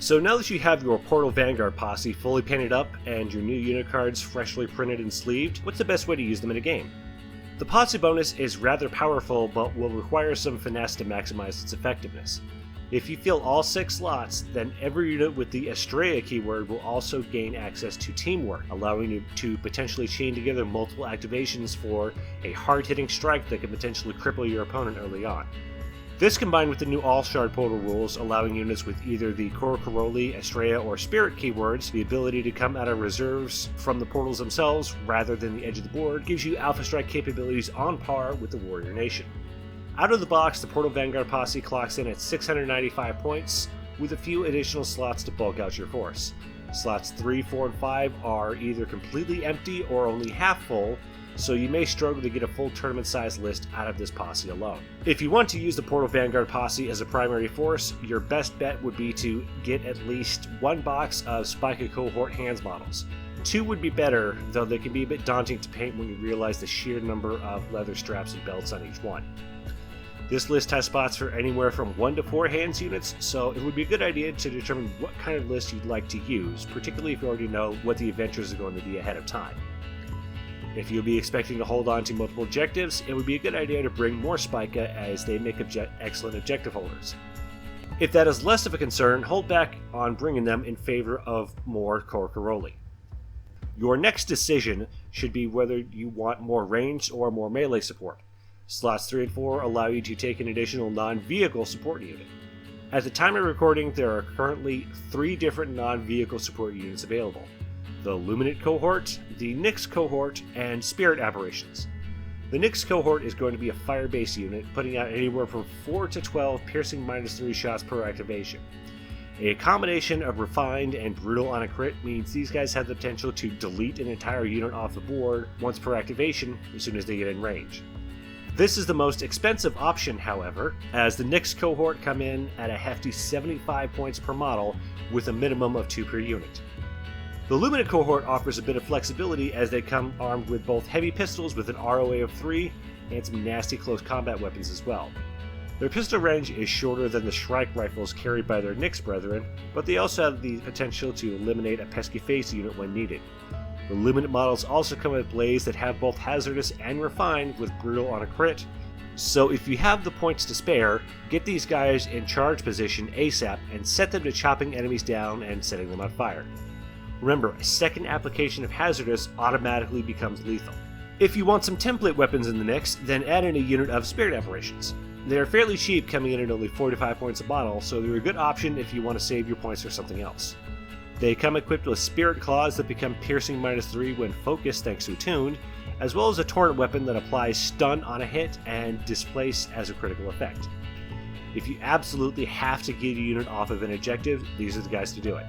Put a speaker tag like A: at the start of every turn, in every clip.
A: So now that you have your Portal Vanguard posse fully painted up and your new unit cards freshly printed and sleeved, what's the best way to use them in a game? The posse bonus is rather powerful, but will require some finesse to maximize its effectiveness. If you fill all 6 slots, then every unit with the Estrella keyword will also gain access to teamwork, allowing you to potentially chain together multiple activations for a hard-hitting strike that can potentially cripple your opponent early on. This combined with the new All-Shard Portal rules, allowing units with either the Corocaroli, Estrella, or Spirit keywords the ability to come out of reserves from the portals themselves rather than the edge of the board, gives you Alpha Strike capabilities on par with the Warrior Nation. Out of the box, the Portal Vanguard posse clocks in at 695 points, with a few additional slots to bulk out your force. Slots 3, 4, and 5 are either completely empty or only half full, so you may struggle to get a full tournament-sized list out of this posse alone. If you want to use the Portal Vanguard posse as a primary force, your best bet would be to get at least 1 box of Spica Cohort Hands models. 2 would be better, though they can be a bit daunting to paint when you realize the sheer number of leather straps and belts on each one. This list has spots for anywhere from 1 to 4 hands units, so it would be a good idea to determine what kind of list you'd like to use, particularly if you already know what the adventures are going to be ahead of time. If you'll be expecting to hold on to multiple objectives, it would be a good idea to bring more Spica as they make excellent objective holders. If that is less of a concern, hold back on bringing them in favor of more Corocaroli. Your next decision should be whether you want more ranged or more melee support. Slots 3 and 4 allow you to take an additional non-vehicle support unit. At the time of recording, there are currently 3 different non-vehicle support units available: the Luminate Cohort, the Nyx Cohort, and Spirit Apparitions. The Nyx Cohort is going to be a fire-based unit, putting out anywhere from 4 to 12 piercing -3 shots per activation. A combination of refined and brutal on a crit means these guys have the potential to delete an entire unit off the board once per activation as soon as they get in range. This is the most expensive option, however, as the Nyx Cohort come in at a hefty 75 points per model with a minimum of 2 per unit. The Luminate Cohort offers a bit of flexibility as they come armed with both heavy pistols with an ROA of 3 and some nasty close combat weapons as well. Their pistol range is shorter than the Shrike rifles carried by their Nyx brethren, but they also have the potential to eliminate a pesky face unit when needed. The Luminate models also come with blades that have both hazardous and refined with brutal on a crit, so if you have the points to spare, get these guys in charge position ASAP and set them to chopping enemies down and setting them on fire. Remember, a second application of hazardous automatically becomes lethal. If you want some template weapons in the mix, then add in a unit of Spirit Apparitions. They are fairly cheap, coming in at only 45 points a bottle, so they're a good option if you want to save your points for something else. They come equipped with Spirit Claws that become piercing -3 when focused thanks to Attuned, as well as a torrent weapon that applies stun on a hit and displace as a critical effect. If you absolutely have to get a unit off of an objective, these are the guys to do it.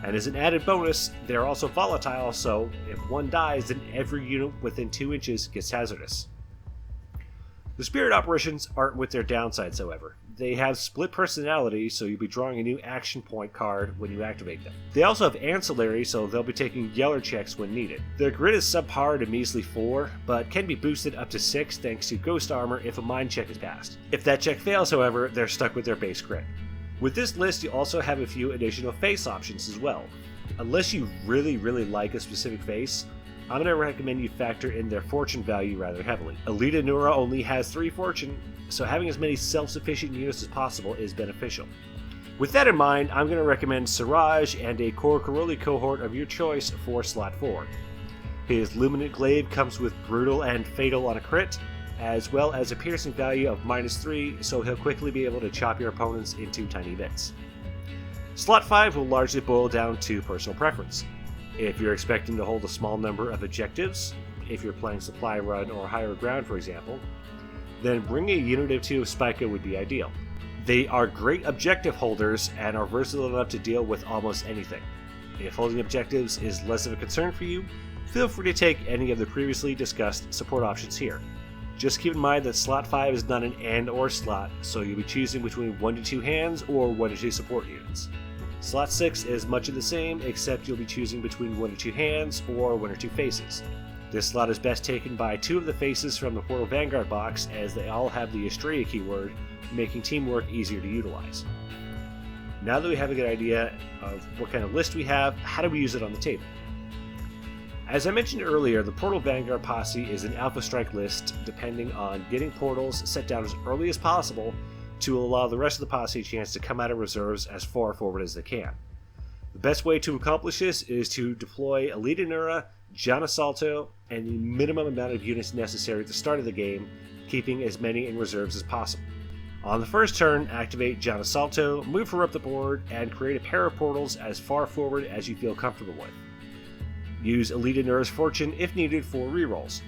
A: And as an added bonus, they're also volatile, so if one dies, then every unit within 2 inches gets hazardous. The Spirit Apparitions aren't with their downsides, however. They have split personality, so you'll be drawing a new action point card when you activate them. They also have ancillary, so they'll be taking Yeller checks when needed. Their grid is subpar to measly 4, but can be boosted up to 6 thanks to Ghost Armor if a mind check is passed. If that check fails, however, they're stuck with their base grid. With this list, you also have a few additional face options as well. Unless you really like a specific face, I'm going to recommend you factor in their fortune value rather heavily. Elite Nura only has 3 fortune, so having as many self-sufficient units as possible is beneficial. With that in mind, I'm going to recommend Siraj and a Corocaroli cohort of your choice for slot 4. His Luminate Glaive comes with brutal and fatal on a crit, as well as a piercing value of -3, so he'll quickly be able to chop your opponents into tiny bits. Slot 5 will largely boil down to personal preference. If you're expecting to hold a small number of objectives, if you're playing Supply Run or Higher Ground for example, then bringing a unit or 2 of Spica would be ideal. They are great objective holders and are versatile enough to deal with almost anything. If holding objectives is less of a concern for you, feel free to take any of the previously discussed support options here. Just keep in mind that slot 5 is not an and or slot, so you'll be choosing between 1 to 2 hands or 1 to 2 support units. Slot 6 is much of the same, except you'll be choosing between 1 to 2 hands or 1 or 2 faces. This slot is best taken by 2 of the faces from the Portal Vanguard box, as they all have the Estrella keyword, making teamwork easier to utilize. Now that we have a good idea of what kind of list we have, how do we use it on the table? As I mentioned earlier, the Portal Vanguard posse is an Alpha Strike list depending on getting portals set down as early as possible to allow the rest of the posse a chance to come out of reserves as far forward as they can. The best way to accomplish this is to deploy Elite Nura, John Assalto, and the minimum amount of units necessary at the start of the game, keeping as many in reserves as possible. On the first turn, activate John Assalto, move her up the board, and create a pair of portals as far forward as you feel comfortable with. Use Elite Nura's Fortune if needed for rerolls.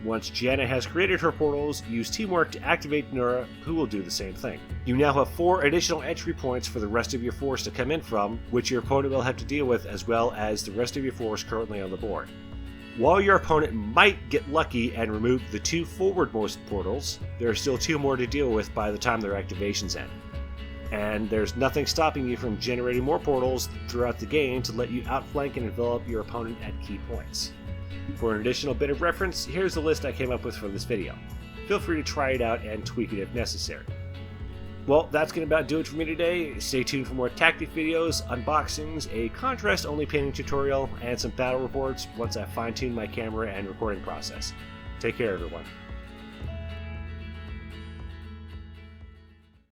A: Once Janna has created her portals, use Teamwork to activate Nura, who will do the same thing. You now have 4 additional entry points for the rest of your force to come in from, which your opponent will have to deal with, as well as the rest of your force currently on the board. While your opponent might get lucky and remove the 2 forwardmost portals, there are still 2 more to deal with by the time their activations end. And there's nothing stopping you from generating more portals throughout the game to let you outflank and envelop your opponent at key points. For an additional bit of reference, here's the list I came up with for this video. Feel free to try it out and tweak it if necessary. Well, that's going to about do it for me today. Stay tuned for more tactic videos, unboxings, a contrast-only painting tutorial, and some battle reports once I fine-tune my camera and recording process. Take care, everyone.